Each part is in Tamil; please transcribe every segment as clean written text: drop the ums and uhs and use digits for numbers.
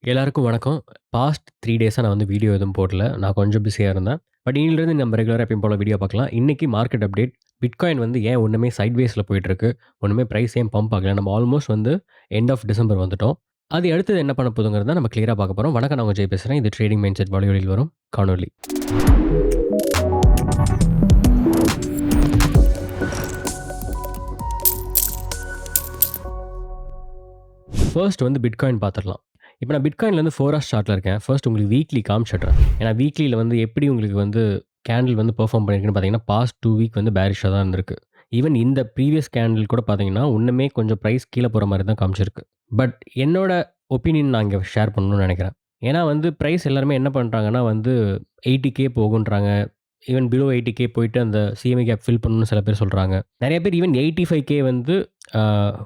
எல்லாருக்கும் வணக்கம். பாஸ்ட் 3 டேஸா நான் வந்து வீடியோ எதுவும் போடல. நான் கொஞ்சம் பிஸியா இருந்தேன். பட் இன்னிலிருந்து நம்ம ரெகுலரா எப்பயும் போல வீடியோ பார்க்கலாம். இன்னைக்கு மார்க்கெட் அப்டேட். பிட்காயின் வந்து ஏன் ஒண்ணுமே சைட்வேஸ்ல போயிட்டுருக்கு? ஒண்ணுமே பிரைஸ் ஏன் பம்ப் ஆகல? நம்ம ஆல்மோஸ்ட் வந்து எண்ட் ஆஃப் டிசம்பர் வந்துட்டோம். அது அடுத்தது என்ன பண்ண போதுங்கிறத நம்ம கிளியரா பார்க்க போறோம். வணக்கம், நான் உங்க ஜெய் பேசுறேன். இது ட்ரேடிங் மைண்ட் செட் வலையொலியில் வரும் காணொளி. ஃபர்ஸ்ட் வந்து பிட்காயின் பார்த்துடலாம். இப்ப நான் பிட்காயின்லேருந்து 4 ஹார்ஸ் சார்ட்ல இருக்கேன். ஃபர்ஸ்ட் உங்களுக்கு வீக்லி காமிச்சிடுறேன். ஏன்னா வீக்லில வந்து எப்படி உங்களுக்கு வந்து கேண்டில் வந்து பெர்ஃபார்ம் பண்ணியிருக்குன்னு பார்த்தீங்கன்னா, பாஸ்ட் 2 வீக் வந்து பேரிஷா தான் இருந்திருக்கு. ஈவன் இந்த ப்ரீவியஸ் கேண்டில் கூட பார்த்தீங்கன்னா, இன்னுமே கொஞ்சம் பிரைஸ் கீழ போற மாரி தான் காமிச்சிருக்கு. பட் என்னோட ஒப்பீனியன் நான் இங்க ஷேர் பண்ணணும்னு நெனைக்கிறேன். ஏன்னா வந்து பிரைஸ் எல்லாருமே என்ன பண்றாங்கன்னா வந்து 80K போகுன்றாங்க. ஈவன் பிலோ 80K போயிட்டு அந்த சிஎம்ஏ கேப் ஃபில் பண்ணணும்னு சில பேர் சொல்றாங்க. நெறைய பேர் ஈவன் 85K வந்து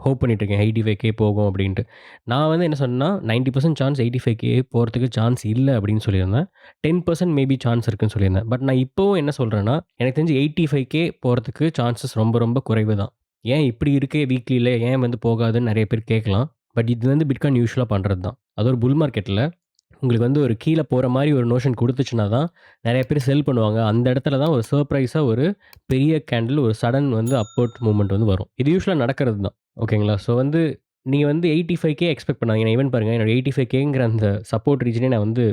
ஹோப் பண்ணிட்டு இருக்கேன். 85K போகும் அப்டின்ட்டு. நான் வந்து என்ன சொன்னேன்னா, 90% சான்ஸ் 85K போறதுக்கு சான்ஸ் இல்ல அப்படின்னு சொல்லியிருந்தேன். 10% மேபி சான்ஸ் இருக்குன்னு சொல்லியிருந்தேன். பட் நான் இப்பவும் என்ன சொல்றேன்னா, எனக்கு தெரிஞ்சு 85K போறதுக்கு சான்சஸ் ரொம்ப ரொம்ப குறைவு தான். ஏன் இப்படி இருக்கே வீக்லில ஏன் வந்து போகாதுன்னு நெறைய பேர் கேட்கலாம். பட் இது வந்து பிட்காயின் யூசுவலா பண்றது தான். அது ஒரு புல் மார்க்கெட்ல உங்களுக்கு வந்து ஒரு கீழ போற மாரி ஒரு நோஷன் குடுத்துச்சுன்னா தான், நெறைய பேர் செல் பண்ணுவாங்க. அந்த இடத்துல தான் ஒரு சர்ப்ரைஸா ஒரு பெரிய கேண்டில் ஒரு சடன் வந்து அப்வர்ட் மூவ்மெண்ட் வந்து வரும். இது யூசுவலா நடக்கிறது தான். ஓகேங்களா? ஸோ வந்து நீங்க வந்து 85K எக்ஸ்பெக்ட் பண்ணாதீங்க. நான் ஈவன் பாருங்க என்னோட 85Kங்கிற அந்த சப்போர்ட் ரீஜனே நான் வந்து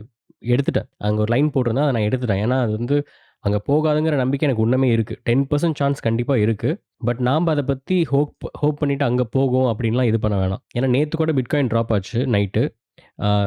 எடுத்துட்டேன். அங்க ஒரு லைன் போட்டிருந்தேன். அத நான் எடுத்துட்டேன். ஏன்னா அது வந்து அங்க போகாதுங்கிற நம்பிக்கை எனக்கு இன்னுமே இருக்கு. 10% சான்ஸ் கண்டிப்பா இருக்கு. பட் நாம அத பத்தி ஹோப் பண்ணிட்டு அங்க போகும் அப்டின்லாம் இது பண்ண வேணாம். ஏன்னா நேத்து கூட பிட்காயின் ட்ராப் ஆச்சு நைட்டு.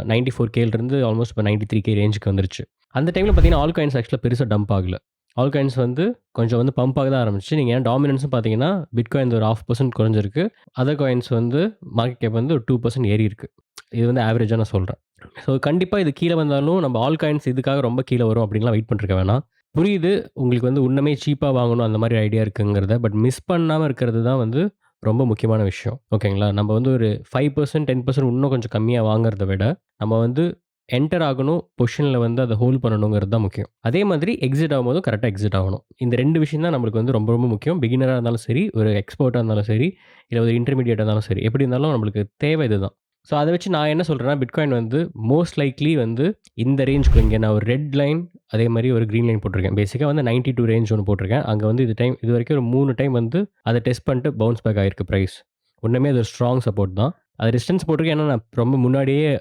94Kலேருந்து ஆல்மோஸ்ட் இப்போ 93K ரேஞ்சுக்கு வந்துருச்சு. அந்த டைம்ல பார்த்தீங்கன்னா, ஆல் காயின்ஸ் ஆக்சுவலா பெருசா டம்ப் ஆகல. ஆல் காயின்ஸ் வந்து கொஞ்சம் வந்து பம்ப் ஆக தான் ஆரம்பிச்சுச்சு. நீங்க ஏன் டாமினன்ஸும் பார்த்தீங்கன்னா, பிட்காயின் ஒரு 0.5% குறைஞ்சிருக்கு. அதர் காயின்ஸ் வந்து மார்க்கெட் கேப் வந்து ஒரு 2% ஏறியிருக்கு. இது வந்து ஆவரேஜா நான் சொல்றேன். ஸோ கண்டிப்பா இது கீழ வந்தாலும் நம்ம ஆல் காயின்ஸ் இதுக்காக ரொம்ப கீழ வரும் அப்டின்லாம் வெயிட் பண்ணிருக்க வேணாம். புரியுது உங்களுக்கு வந்து இன்னுமே சீப்பா வாங்கணும் அந்த மாரி ஐடியா இருக்குங்கிறத. பட் மிஸ் பண்ணாம இருக்கிறது தான் வந்து ரொம்ப முக்கியமான விஷயம். ஓகேங்களா? நம்ம வந்து ஒரு 5% 10% இன்னும் கொஞ்சம் கம்மியா வாங்குறத விட, நம்ம வந்து என்டர் ஆகணும், பொசிஷன்ல வந்து அத ஹோல்ட் பண்ணணுங்கிறது தான் முக்கியம். அதே மாதிரி எக்ஸிட் ஆகும்போதும் கரெக்ட்டா எக்ஸிட் ஆகணும். இந்த 2 விஷயம் தான் நம்மளுக்கு வந்து ரொம்ப ரொம்ப முக்கியம். பிகினரா இருந்தாலும் சரி, ஒரு எக்ஸ்பர்ட்டா இருந்தாலும் சரி, இல்ல ஒரு இன்டர்மீடியேட்டா இருந்தாலும் சரி, எப்படி இருந்தாலும் நம்மளுக்கு தேவை இதுதான். ஸோ அத வச்சு நான் என்ன சொல்றேன்னா, பிட்காயின் வந்து மோஸ்ட் லைக்லி வந்து இந்த ரேஞ்சுக்குள்ள இங்க நான் ஒரு ரெட் லைன் அதே மாரி ஒரு கிரீன் லைன் போட்டிருக்கேன். பேசிக்கா வந்து 92 ரேஞ்ச் ஒண்ணு போட்டிருக்கேன். அங்க வந்து இதுவரைக்கும் ஒரு 3 டைம் வந்து அத டெஸ்ட் பண்ணிட்டு பவுன்ஸ் பேக் ஆயிருக்கு பிரைஸ். உண்மையா அது ஒரு ஸ்ட்ராங் சப்போர்ட் தான். அது ரெசிஸ்டன்ஸ் போட்டிருக்கேன். ஏன்னா நான் ரொம்ப முன்னாடியே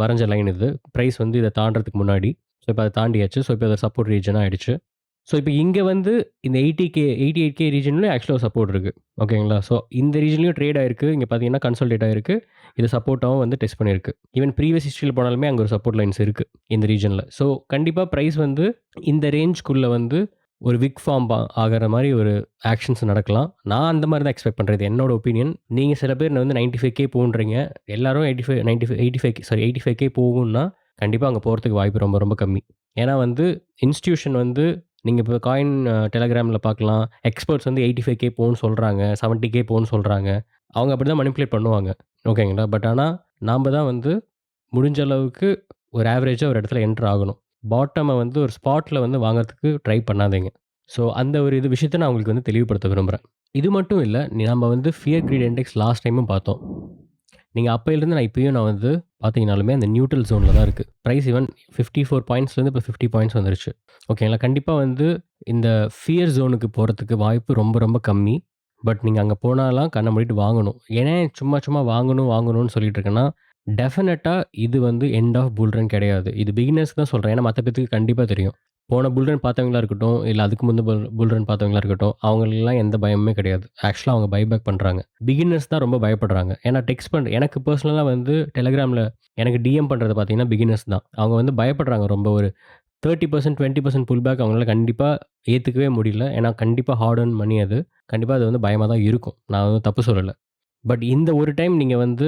வரைஞ்ச லைன் இது. பிரைஸ் வந்து இத தாண்டுறதுக்கு முன்னாடி. ஸோ இப்ப அத தாண்டியாச்சு. ஸோ இப்ப அது சப்போர்ட் ரீஜனா ஆயிடுச்சு. ஸோ இப்ப இங்க வந்து இந்த 88K ரீஜன்லயும் ஆக்சுவலா ஒரு சப்போர்ட் இருக்கு. ஓகேங்களா? ஸோ இந்த ரீஜன்லயும் ட்ரேட் ஆயிருக்கு. இங்க பார்த்தீங்கன்னா கன்சாலிடேட் ஆயிருக்கு. இது சப்போர்ட்டாவும் வந்து டெஸ்ட் பண்ணியிருக்கு. ஈவன் ப்ரீவியஸ் ஹிஸ்டரில போனாலுமே அங்க ஒரு சப்போர்ட் லைன்ஸ் இருக்கு. இந்த ரீஜன்ல. ஸோ கண்டிப்பா பிரைஸ் வந்து இந்த ரேஞ்ச்க்குள்ள வந்து ஒரு விக் ஃபார்ம் ஆகுற மாரி ஒரு ஆக்ஷன்ஸ் நடக்கலாம். நான் அந்த மாரி தான் எக்ஸ்பெக்ட் பண்றேன். இது என்னோட ஒப்பீனியன். நீங்க சில பேர் வந்து 95K போகுன்றீங்க. எல்லாரும் 85K போகும்னா, கண்டிப்பா அங்க போறதுக்கு வாய்ப்பு ரொம்ப ரொம்ப கம்மி. ஏன்னா வந்து இன்ஸ்டிடியூஷன் வந்து நீங்க இப்ப காயின் டெலகிராம்ல பார்க்கலாம். எக்ஸ்பர்ட்ஸ் வந்து 85K போகும்ன்னு சொல்றாங்க. 70K போகும்ன்னு சொல்றாங்க. அவங்க அப்படிதான் மேனிபுலேட் பண்ணுவாங்க. ஓகேங்களா? பட் ஆனா நாம தான் வந்து முடிஞ்ச அளவுக்கு ஒரு ஆவரேஜா ஒரு இடத்துல என்டர் ஆகணும். பாட்டம வந்து ஒரு ஸ்பாட்ல வந்து வாங்குறதுக்கு ட்ரை பண்ணாதீங்க. ஸோ அந்த ஒரு விஷயத்த நான் உங்களுக்கு வந்து தெளிவுபடுத்த விரும்புறேன். இது மட்டும் இல்ல. நம்ம வந்து ஃபியர் கிரீட் இண்டெக்ஸ் லாஸ்ட் டைமும் பார்த்தோம். நீங்க அப்பயிலிருந்து இப்பயும் நான் வந்து பார்த்தீங்கனாலுமே அந்த நியூட்ரல் ஜோன்ல தான் இருக்கு. பிரைஸ் ஈவன் 54 பாயிண்ட்ஸ்லேருந்து இப்ப 50 பாயிண்ட்ஸ் வந்துருச்சு. ஓகேங்களா? கண்டிப்பா வந்து இந்த ஃபியர் ஜோனுக்கு போறதுக்கு வாய்ப்பு ரொம்ப ரொம்ப கம்மி. பட் நீங்க அங்க போனாலாம் கண்ண மூடிட்டு வாங்கணும். ஏன் சும்மா சும்மா வாங்கணும்னு சொல்லிட்டு இருக்கேன்னா, டெஃபினட்டா இது வந்து எண்ட் ஆஃப் புல் ரன் கிடையாது. இது பிகினர்ஸ்க்கு தான் சொல்றேன். ஏன்னா மத்த பேத்துக்கு கண்டிப்பா தெரியும். போன புல் ரன் பார்த்தவங்களா இருக்கட்டும், இல்ல அதுக்கு முந்த புல் ரன் பார்த்தவங்களா இருக்கட்டும், அவங்களுக்கெல்லாம் எந்த பயமுமே கிடையாது. ஆக்சுவலா அவங்க பைபேக் பண்றாங்க. பிகினர்ஸ் தான் ரொம்ப பயப்படுறாங்க. ஏன்னா எனக்கு பெர்சனலா வந்து டெலிகிராம்ல எனக்கு டிஎம் பண்றது பார்த்தீங்கன்னா, பிகினர்ஸ் தான். அவங்க வந்து பயப்படுறாங்க ரொம்ப. ஒரு 30% 20% புல் பேக் அவங்களால கண்டிப்பா ஏத்துக்கவே முடியல. ஏன்னா கண்டிப்பா ஹார்ட் எர்ன் மணி அது. கண்டிப்பா அது வந்து பயமா தான் இருக்கும். நான் வந்து தப்பு சொல்லல. பட் இந்த ஒரு டைம் நீங்க வந்து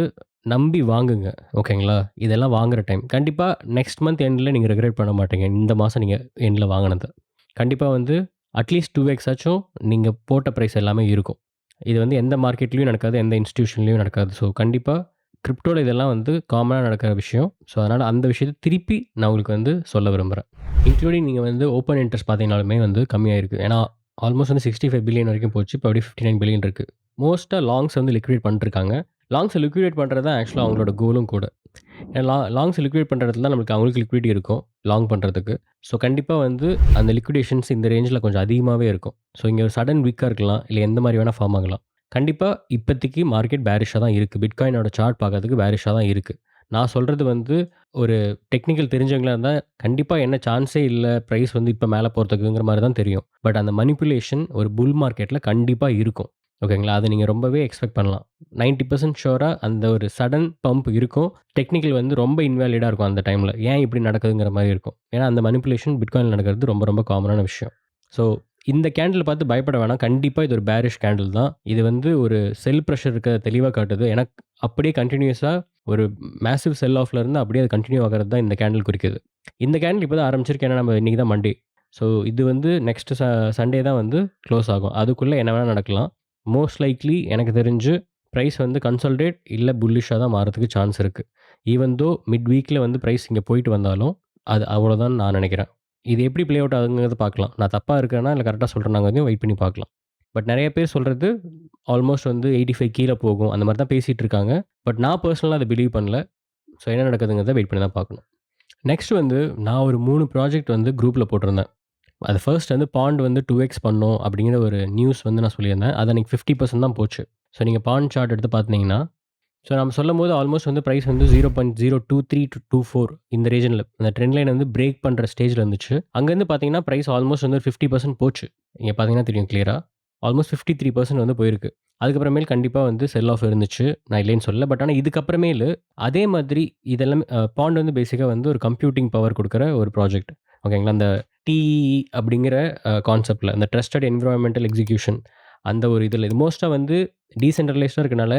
நம்பி வாங்குங்க. ஓகேங்களா? இதெல்லாம் வாங்குற டைம். கண்டிப்பா நெக்ஸ்ட் மந்த் எண்ட்ல நீங்க ரெக்ரெட் பண்ண மாட்டீங்க. இந்த மாசம் நீங்க எண்ட்ல வாங்குனத. கண்டிப்பா வந்து அட்லீஸ்ட் 2x ஆச்சும் நீங்க போட்ட பிரைஸ் எல்லாமே இருக்கும். இது வந்து எந்த மார்க்கெட்லயும் நடக்காது. எந்த இன்ஸ்டிடியூஷன்லயும் நடக்காது. ஸோ கண்டிப்பா கிரிப்டோல இதெல்லாம் வந்து காமனா நடக்கிற விஷயம். ஸோ அதனால அந்த விஷயத்த திருப்பி நான் உங்களுக்கு வந்து சொல்ல விரும்புறேன். இன்க்ளூடிங் நீங்க வந்து ஓப்பன் இன்ட்ரெஸ்ட் பார்த்தீங்கனாலுமே வந்து கம்மியாயிருக்கு. ஏன்னா ஆல்மோஸ்ட் வந்து 65 பில்லியன் வரைக்கும் போச்சு. இப்போ அப்படியே 59 பில்லியன் இருக்கு. மோஸ்ட்டா லாங்ஸ் வந்து லிக்விடேட் பண்ணிட்டுருக்காங்க. லாங்ஸ லிக்விடேட் பண்றது தான் ஆக்சுவலா அவங்களோட கோலும் கூட. லாங்ஸ் லிக்விடேட் பண்ற இடத்துல தான் நம்மளுக்கு அவங்களுக்கு லிக்விடிட்டி இருக்கும், லாங் பண்றதுக்கு. ஸோ கண்டிப்பா வந்து அந்த லிக்விடேஷன்ஸ் இந்த ரேஞ்சில கொஞ்சம் அதிகமாவே இருக்கும். ஸோ இங்க ஒரு சடன் வீக்கா இருக்கலாம். இல்ல எந்த மாரி வேணா ஃபார்ம் ஆகலாம். கண்டிப்பா இப்போதைக்கு மார்க்கெட் பேரிஷ்ஷா தான் இருக்கு. பிட்காயினோட சார்ட் பார்க்கறதுக்கு பேரிஷ்ஷா தான் இருக்கு. நான் சொல்றது வந்து ஒரு டெக்னிக்கல் தெரிஞ்சவங்களா இருந்தா, கண்டிப்பா என்ன சான்ஸே இல்ல. பிரைஸ் வந்து இப்ப மேல போறதுக்குங்கிற மாரி தான் தெரியும். பட் அந்த மனிபுலேஷன் ஒரு புல் மார்க்கெட்ல கண்டிப்பா இருக்கும். ஓகேங்களா? அத நீங்க ரொம்பவே எக்ஸ்பெக்ட் பண்ணலாம். 90% ஷூரா அந்த ஒரு சடன் பம்ப் இருக்கும். டெக்னிக்கல் வந்து ரொம்ப இன்வாலிடா இருக்கும் அந்த டைம்ல. ஏன் இப்படி நடக்குதுங்கிற மாரி இருக்கும். ஏன்னா அந்த மனிபுலேஷன் பிட்காயின்ல நடக்கிறது ரொம்ப ரொம்ப காமனான விஷயம். ஸோ இந்த கேண்டில் பார்த்து பயப்பட வேணாம். கண்டிப்பா இது ஒரு பேரிஷ் கேண்டில் தான். இது வந்து ஒரு செல் பிரஷர் இருக்கிறத தெளிவா காட்டுது. ஏன்னா அப்படியே கன்டினியூஸா ஒரு மேசிவ் செல் ஆஃப்ல இருந்து அப்படியே அது கன்டின்யூ ஆகுறது தான் இந்த கேண்டில் குறிக்குது. இந்த கேண்டில் இப்ப தான் ஆரம்பிச்சிருக்கு. ஏன்னா நம்ம இன்னைக்கு தான் மண்டே. ஸோ இது வந்து நெக்ஸ்ட் சண்டே தான் வந்து க்ளோஸ் ஆகும். அதுக்குள்ள என்ன வேணா நடக்கலாம். மோஸ்ட் லைக்லி எனக்கு தெரிஞ்சு பிரைஸ் வந்து கன்சாலிடேட் இல்ல புல்லிஷா தான் மாறதுக்கு சான்ஸ் இருக்கு. ஈவன் தோ மிட் வீக்ல வந்து பிரைஸ் இங்க போயிட்டு வந்தாலும், அது அவ்வளோதான்னு நான் நெனைக்கிறேன். இது எப்படி ப்ளே அவுட் ஆகுதுங்கிறத பார்க்கலாம். நான் தப்பா இருக்கேனா, இல்ல கரெக்ட்டா சொல்றேனாங்கிறதையும் வெயிட் பண்ணி பார்க்கலாம். பட் நெறைய பேர் சொல்றது ஆல்மோஸ்ட் வந்து 85 கீழ போகும். அந்த மாரி தான் பேசிட்டு இருக்காங்க. பட் நான் பெர்சனலா அத பிலீவ் பண்ணல. ஸோ என்ன நடக்குதுங்கிறத வெயிட் பண்ணி தான் பார்க்கணும். நெக்ஸ்ட் வந்து நான் ஒரு 3 ப்ராஜெக்ட் வந்து குரூப்ல போட்டிருந்தேன். அது ஃபர்ஸ்ட் வந்து பாண்ட் வந்து 2x பண்ணோம் அப்படிங்கிற ஒரு நியூஸ் வந்து நான் சொல்லியிருந்தேன். அது அன்னைக்கு 50% தான் போச்சு. ஸோ நீங்க பாண்ட் சார்ட் எடுத்து பார்த்தீங்கன்னா, ஸோ நம்ம சொல்லும்போது ஆல்மோஸ்ட் வந்து பிரைஸ் வந்து 0.023 டூ 24 இந்த ரீஜன்ல அந்த ட்ரெண்ட் லைன் வந்து பிரேக் பண்ற ஸ்டேஜ்ல இருந்துச்சு. அங்கருந்து பார்த்தீங்கன்னா, பிரைஸ் ஆல்மோஸ்ட் வந்து 50% போச்சு. இங்க பார்த்தீங்கன்னா தெரியும் கிளியரா. ஆல்மோஸ்ட் 53% வந்து போயிருக்கு. அதுக்கப்புறமேல் கண்டிப்பா வந்து செல் ஆஃப் இருந்துச்சு. நான் இல்லைன்னு சொல்லல. பட் ஆனா இதுக்கப்புறமேலு அதே மாதிரி இதெல்லாமே பாண்ட் வந்து பேசிக்கா வந்து ஒரு கம்ப்யூட்டிங் பவர் குடுக்குற ஒரு ப்ராஜெக்ட். ஓகேங்களா? அந்த டிஇஇ அப்படிங்கிற கான்செப்ட்ல அந்த ட்ரஸ்டட் என்வைரன்மென்டல் எக்ஸிகியூஷன் அந்த ஒரு இதுல இது மோஸ்ட்டா வந்து டீசென்ட்ரலைஸ்டா இருக்கனால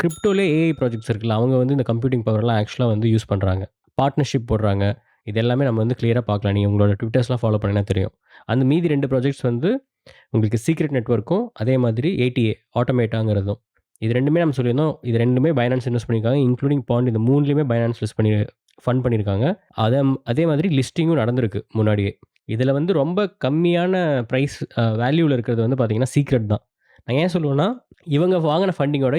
கிரிப்டோலே ஏஐ ப்ராஜெக்ட்ஸ் இருக்குல்ல, அவங்க வந்து இந்த கம்ப்யூட்டிங் பவர்லாம் ஆக்சுவலா வந்து யூஸ் பண்றாங்க. பார்ட்னர்ஷிப் போடுறாங்க. இது எல்லாமே நம்ம வந்து கிளியரா பார்க்கலாம். நீங்க உங்களோட ட்விட்டர்ஸ்லாம் ஃபாலோ பண்ணீங்கன்னா தெரியும். அந்த மீதி 2 ப்ராஜெக்ட்ஸ் வந்து உங்களுக்கு சீக்ரெட் நெட்வொர்க்கும், அதே மாதிரி ஏடிஏ ஆட்டோமேட்டாங்கிறதும். இது 2மே நம்ம சொல்லியிருந்தோம். இது 2மே பைனான்ஸ் இன்வெஸ்ட் பண்ணியிருக்காங்க. இன்க்ளூடிங் பாண்ட் இந்த 3லயுமே பைனான்ஸ் லிஸ்ட் பண்ணி ஃபண்ட் பண்ணியிருக்காங்க. அதே மாதிரி லிஸ்டிங்கும் நடந்திருக்கு முன்னாடியே. இதுல வந்து ரொம்ப கம்மியான பிரைஸ் வேல்யூல இருக்கிறது வந்து பார்த்தீங்கன்னா, சீக்ரெட் தான். நான் ஏன் சொல்லுவேன்னா, இவங்க வாங்குன ஃபண்டிங்கோட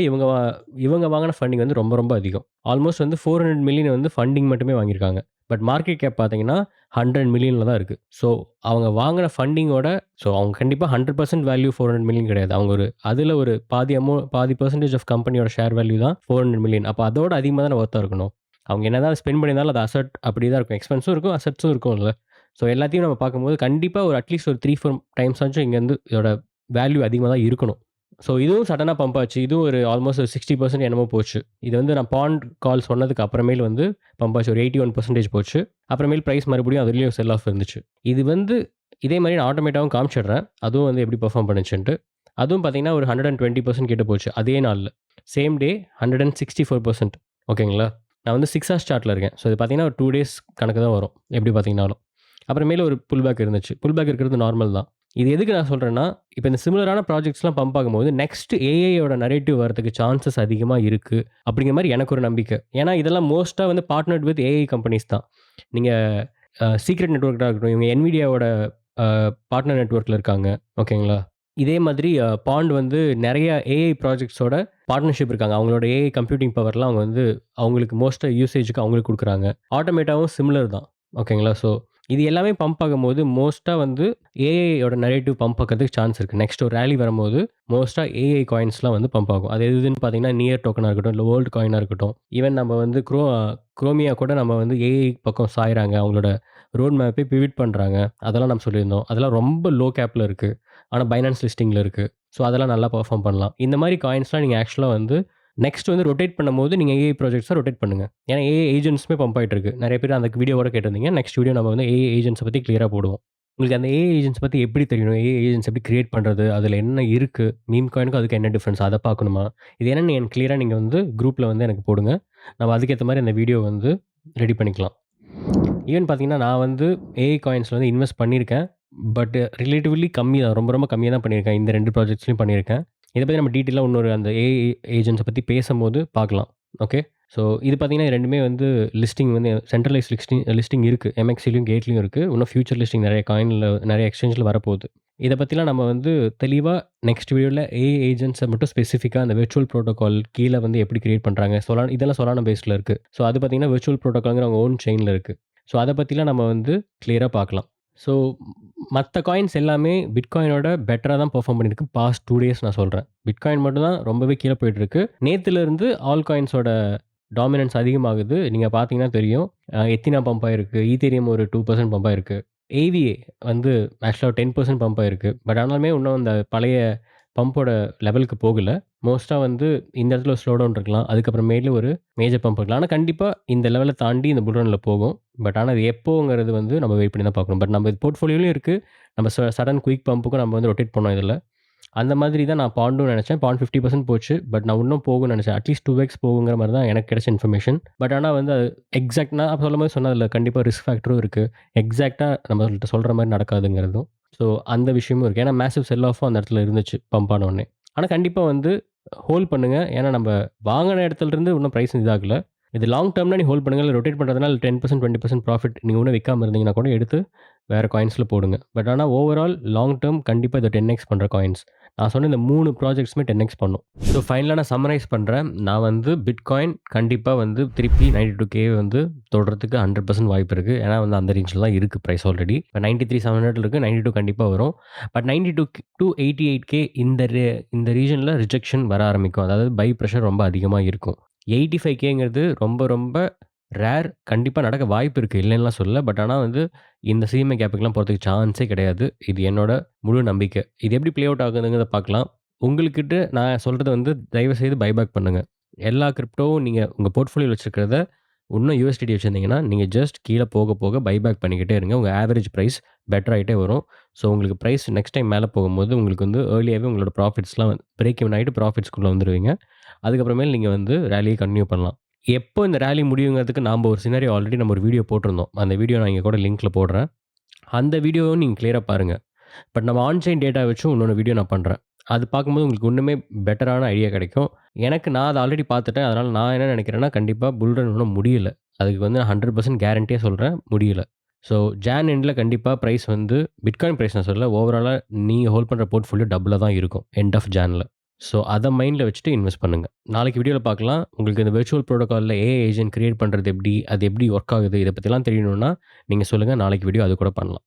இவங்க வாங்குன ஃபண்டிங் வந்து ரொம்ப ரொம்ப அதிகம். ஆல்மோஸ்ட் வந்து 400 மில்லியன் வந்து ஃபண்டிங் மட்டுமே வாங்கியிருக்காங்க. பட் மார்க்கெட் கேப் பார்த்தீங்கன்னா, 100 மில்லியன்ல தான் இருக்கு. ஸோ அவங்க வாங்குன ஃபண்டிங்கோட அவங்க கண்டிப்பா 100% வேல்யூ 400 மில்லியன் கிடையாது. அவங்க அதுல ஒரு பாதி பெர்சன்டேஜ் ஆஃப் கம்பெனியோட ஷேர் வேல்யூ தான் 400 மில்லியன். அப்ப அதோட அதிகமா தானே வொர்த்தா இருக்கணும். அவங்க என்னதான் ஸ்பெண்ட் பண்ணியிருந்தாலும் அது அசெட் அப்படி தான் இருக்கும். எக்ஸ்பென்ஸும் இருக்கும், அசெட்ஸும் இருக்கும்ல. ஸோ எல்லாத்தையும் நம்ம பார்க்கும்போது கண்டிப்பா ஒரு அட்லீஸ்ட் ஒரு 3, 4 டைம்ஸ் ஆச்சும் இங்கேருந்து இதோட வேல்யூ அதிகமா தான் இருக்கணும். ஸோ இதுவும் சடனா பம்ப் ஆச்சு. இதுவும் ஒரு ஆல்மோஸ்ட் ஒரு 60% என்னமோ போச்சு. இது வந்து நான் பாண்ட் கால் சொன்னதுக்கு அப்புறமேல் வந்து பம்ப் ஆச்சு. ஒரு 81% போச்சு. அப்புறமேல் பிரைஸ் மறுபடியும் அதுலயும் செல் ஆஃப் இருந்துச்சு. இது வந்து இதே மாரி நான் ஆட்டோமேட்டாவும் காமிச்சிடுறேன். அதுவும் வந்து எப்படி பெர்ஃபார்ம் பண்ணுச்சுன்ட்டு. அதுவும் பார்த்தீங்கன்னா, ஒரு 120% கிட்ட போச்சு. அதே நாள்ல. சேம் டே 164% ஓகேங்களா? நான் வந்து 6 ஹார்ஸ் சார்ட்ல இருக்கேன். ஸோ இது பார்த்தீங்கன்னா, ஒரு 2 டேஸ் கணக்கு தான் வரும். எப்படி பார்த்தீங்கனாலும். அப்புறமேலு ஒரு புல் பேக் இருந்துச்சு. புல் பேக் இருக்கிறது நார்மல் தான். இது எதுக்கு நான் சொல்றேன்னா, இப்ப இந்த சிமிலரான ப்ராஜெக்ட்ஸ்லாம் பம்ப் ஆகும்போது, நெக்ஸ்ட் ஏஐயோட நரேட்டிவ் வரதுக்கு சான்சஸ் அதிகமா இருக்கு. அப்படிங்கிற மாரி எனக்கு ஒரு நம்பிக்கை. ஏன்னா, இதெல்லாம் மோஸ்ட்டா வந்து பார்ட்னர்ட் வித் ஏஐ கம்பெனிஸ் தான். நீங்க சீக்ரெட் நெட்வொர்க்கா இருக்கட்டும், இவங்க NVIDIAவோட அ பார்ட்னர் நெட்வொர்க்ல இருக்காங்க. ஓகேங்களா? இதே மாதிரி பாண்ட் வந்து நெறைய ஏஐ ப்ராஜெக்ட்ஸோட பார்ட்னர்ஷிப் இருக்காங்க. அவங்களோட ஏஐ கம்ப்யூட்டிங் பவர்லாம் அவங்க வந்து அவங்களுக்கு மோஸ்ட்டா யூசேஜ்க்கு அவங்களுக்கு குடுக்குறாங்க. ஆட்டோமேட்டாவும் சிமிலர் தான். ஓகேங்களா? ஸோ இது எல்லாமே பம்ப் ஆகும்போது மோஸ்ட்டா வந்து ஏஐயோட நரேட்டிவ் பம்ப் ஆகுறதுக்கு சான்ஸ் இருக்கு. நெக்ஸ்ட் ஒரு ராலி வரும்போது மோஸ்ட்டா ஏஐ காயின்ஸ்லாம் வந்து பம்ப் ஆகும். அது எதுன்னு பார்த்தீங்கன்னா, நியர் டோக்கனா இருக்கட்டும், இல்ல வேர்ல்ட் காயினா இருக்கட்டும். ஈவன் நம்ம வந்து குரோமியா கூட நம்ம வந்து ஏஐ பக்கம் சாய்றாங்க. அவங்களோட ரோட் மேப்பே பிவிட் பண்றாங்க. அதெல்லாம் நம்ம சொல்லியிருந்தோம். அதெல்லாம் ரொம்ப லோ கேப்ல இருக்கு. ஆனா பைனான்ஸ் லிஸ்டிங்ல இருக்கு. ஸோ அதெல்லாம் நல்லா பெர்ஃபார்ம் பண்ணலாம். இந்த மாரி காயின்ஸ்லாம் நீங்க ஆக்சுவலா வந்து நெக்ஸ்ட் வந்து ரொட்டேட் பண்ணும்போது நீங்க ஏஐ ப்ராஜெக்ட்ஸ ரொட்டேட் பண்ணுங்க. ஏன்னா ஏஐ ஏஜென்ட்ஸுமே பம்ப் ஆயிட்டு இருக்கு. நெறைய பேர் அந்த வீடியோவோட கேட்டிருந்தீங்க. நெக்ஸ்ட் வீடியோ நம்ம வந்து ஏஐ ஏஜென்ட்ஸ பத்தி கிளியரா போடுவோம். உங்களுக்கு அந்த ஏஐ ஏஜென்ட்ஸ் பத்தி எப்படி தெரியணும்? ஏஐ ஏஜென்ட்ஸ் எப்படி கிரியேட் பண்றது? அதுல என்ன இருக்கு? மீம் காயினுக்கும் அதுக்கும் என்ன டிஃபரன்ஸ்? அத பார்க்கணுமா? இது என்னன்னு எனக்கு கிளியரா நீங்க வந்து குரூப்ல வந்து எனக்கு போடுங்க. நம்ம அதுக்கேத்த மாரி அந்த வீடியோ வந்து ரெடி பண்ணிக்கலாம். ஈவன் பார்த்தீங்கன்னா, நான் வந்து ஏஐ காயின்ஸ்ல வந்து இன்வெஸ்ட் பண்ணியிருக்கேன். பட் ரிலேட்டிவ்லி கம்மி தான். ரொம்ப ரொம்ப கம்மியா தான் பண்ணியிருக்கேன். இந்த 2 ப்ராஜெக்ட்ஸ்லயும் பண்ணியிருக்கேன். இத பத்தி நம்ம டீட்டெயிலா இன்னொரு அந்த ஏஐ ஏஜென்ட்ஸ பத்தி பேசம்போது பார்க்கலாம். ஓகே. ஸோ இது பார்த்தீங்கன்னா 2மே வந்து லிஸ்டிங் வந்து சென்ட்ரலைஸ்ட் லிஸ்டிங் லிஸ்டிங் இருக்கு. MXCலயும், கேட்லயும் இருக்கு. இன்னும் ஃபியூச்சர் லிஸ்டிங் நெறைய காயின்ல நெறைய எக்ஸ்சேஞ்ச்ல வரப்போகுது. இத பத்திலாம் நம்ம வந்து தெளிவா நெக்ஸ்ட் வீடியோல ஏஐ ஏஜென்ட்ஸ மட்டும் ஸ்பெசிஃபிக்கா அந்த விர்ச்சுவல் புரோட்டோகால் கீழ வந்து எப்படி கிரியேட் பண்றாங்க? இதெல்லாம் Solana பேஸ்ல இருக்கு. ஸோ அது பார்த்தீங்கன்னா, விர்ச்சுவல் புரோட்டோகால்ங்கிற அவங்க ஓன் செயின்ல இருக்கு. ஸோ அத பத்திலாம் நம்ம வந்து கிளியரா பார்க்கலாம். ஸோ மத்த காயின்ஸ் எல்லாமே பிட்காயினோட பெட்டரா தான் பெர்ஃபார்ம் பண்ணியிருக்கு. பாஸ்ட் 2 டேஸ் நான் சொல்றேன். பிட்காயின் மட்டும் தான் ரொம்பவே கீழ போயிட்டுருக்கு. நேத்திலிருந்து ஆல் காயின்ஸோட டாமினன்ஸ் அதிகமாகுது. நீங்க பார்த்தீங்கன்னா தெரியும். எத்தினா பம்ப் ஆயிருக்கு. ஈத்தீரியம் ஒரு 2% பம்ப் ஆயிருக்கு. ஏவிஏ வந்து ஆக்சுவலா 10% பம்ப் ஆயிருக்கு. பட் ஆனாலுமே இன்னும் அந்த பழைய பம்போட லெவலுக்கு போகல. மோஸ்ட்டா வந்து இந்த இடத்துல ஒரு ஸ்லோ டவுன் இருக்கலாம். அதுக்கப்புறமேலு ஒரு மேஜர் பம்ப் இருக்கலாம். ஆனா கண்டிப்பா இந்த லெவல தாண்டி இந்த புல் ரன்ல போகும். பட் ஆனா அது எப்போங்கிறது வந்து நம்ம வெயிட் பண்ணி தான் பார்க்கணும். பட் நம்ம போர்ட்ஃபோலியோலயும் இருக்கு. நம்ம சடன் குயிக் பம்புக்கும் நம்ம வந்து ரொட்டேட் பண்ணோம் இதுல. அந்த மாதிரி தான் நான் பாண்டும் நெனச்சேன். பாண்ட் 50% போச்சு. பட் நான் இன்னும் போகும்னு நெனச்சேன். அட்லீஸ்ட் 2x போகுங்கிற மாரி தான் எனக்கு கிடைச்ச இன்ஃபர்மேஷன். பட் ஆனா வந்து அது எக்ஸாக்ட் நான் சொல்லும்போது சொன்னேன்ல, கண்டிப்பா ரிஸ்க் ஃபேக்டரும் இருக்கு. எக்ஸாக்ட்டா நம்மள்ட்ட சொல்ற மாரி நடக்காதுங்கிறதும். ஸோ அந்த விஷயமும் இருக்கு. ஏன்னா மேசிவ் செல் ஆஃப்பும் அந்த இடத்துல இருந்துச்சு பம்ப் ஆன உடனே. ஆனா கண்டிப்பா வந்து ஹோல்ட் பண்ணுங்க. ஏன்னா நம்ப வாங்குன இடத்துலருந்து இன்னும் பிரைஸ் இதாகல. இது லாங் டெர்ம்ல நீ ஹோல்ட் பண்ணுங்க. இல்ல ரொட்டேட் பண்றதுனால 10% 20% ப்ராஃபிட் நீங்க இன்னும் விக்காம இருந்தீங்கன்னா கூட எடுத்து வேற காயின்ஸ்ல போடுங்க. பட் ஆனா ஓவரால் லாங் டெர்ம் கண்டிப்பா இத 10x பண்ற காயின்ஸ். நான் சொன்ன இந்த 3 ப்ராஜெக்ட்ஸுமே 10x பண்ணும். ஸோ ஃபைனலா நான் சம்மரைஸ் பண்றேன். நான் வந்து பிட்காயின் கண்டிப்பா வந்து திருப்பி 92K வந்து தொடுறதுக்கு 100% வாய்ப்பு இருக்கு. ஏன்னா வந்து அந்த ரேஞ்ச்ல தான் இருக்கு பிரைஸ் ஆல்ரெடி. இப்ப 93,700 இருக்கு. 92 கண்டிப்பா வரும். பட் 92 டூ 88K இந்த ரீஜியன்ல ரிஜெக்ஷன் வர ஆரம்பிக்கும். அதாவது பை பிரஷர் ரொம்ப அதிகமா இருக்கும். 85Kங்கிறது ரொம்ப ரொம்ப ரேர். கண்டிப்பா நடக்க வாய்ப்பு இருக்கு. இல்லன்னுலாம் சொல்லல. பட் ஆனா வந்து இந்த சிஎம்ஏ கேப்புக்குலாம் போறதுக்கு சான்ஸே கிடையாது. இது என்னோட முழு நம்பிக்கை. இது எப்படி ப்ளே அவுட் ஆகுதுங்கிறத பார்க்கலாம். உங்களுக்கிட்ட நான் சொல்றது வந்து தயவுசெய்து பைபேக் பண்ணுங்க. எல்லா கிரிப்டோவும் நீங்க உங்க போர்ட்ஃபோலியோல வச்சிருக்கிறத இன்னும் யுஎஸ்டிடி வச்சிருந்தீங்கன்னா, நீங்க ஜஸ்ட் கீழ போக போக பைபேக் பண்ணிக்கிட்டே இருங்க. உங்க ஆவரேஜ் பிரைஸ் பெட்டர் ஆயிட்டே வரும். ஸோ உங்களுக்கு பிரைஸ் நெக்ஸ்ட் டைம் மேல போகும்போது உங்களுக்கு வந்து ஏர்லியாவே உங்களோட ப்ராஃபிட்ஸ்லாம் பிரேக் ஈவன் ஆயிட்டு ப்ராஃபிட்ஸ்குள்ள வந்துருவீங்க. அதுக்கப்புறமேல் நீங்க வந்து ராலிய கன்டின்யூ பண்ணலாம். எப்போ இந்த ராலி முடியுங்கிறதுக்கு நாம ஒரு சினாரியோ ஆல்ரெடி நம்ம ஒரு வீடியோ போட்டிருந்தோம். அந்த வீடியோ நான் இங்க கூட லிங்க்ல போடுறேன். அந்த வீடியோவும் நீங்க கிளியரா பாருங்க. பட் நம்ம ஆன் செயின் டேட்டா வச்சும் இன்னொன்னு வீடியோ நான் பண்றேன். அது பார்க்கும்போது உங்களுக்கு இன்னுமே பெட்டரான ஐடியா கிடைக்கும். நான் அத ஆல்ரெடி பார்த்துட்டேன். அதனால நான் என்ன நினைக்கிறேன்னா, கண்டிப்பா புல் ரன் இன்னும் முடியல. அதுக்கு வந்து நான் 100% கேரண்டியா சொல்றேன். முடியல. ஸோ ஜான் எண்ட்ல கண்டிப்பா பிரைஸ் வந்து பிட்காயின் பிரைஸ் நான் சொல்லல. ஓவராலா நீங்க ஹோல்ட் பண்ற போர்ட்ஃபோலியோ டபுளா தான் இருக்கும். End of ஜான்ல. ஸோ அத மைண்ட்ல வச்சுட்டு இன்வெஸ்ட் பண்ணுங்க. நாளைக்கு வீடியோல பார்க்கலாம். உங்களுக்கு இந்த விர்ச்சுவல் புரோட்டோகால்ல ஏஐ ஏஜென்ட் கிரியேட் பண்றது எப்படி? அது எப்படி வொர்க் ஆகுது? இத பத்திலாம் தெரியணும்னா, நீங்க சொல்லுங்க. நாளைக்கு வீடியோ அது கூட பண்ணலாம்.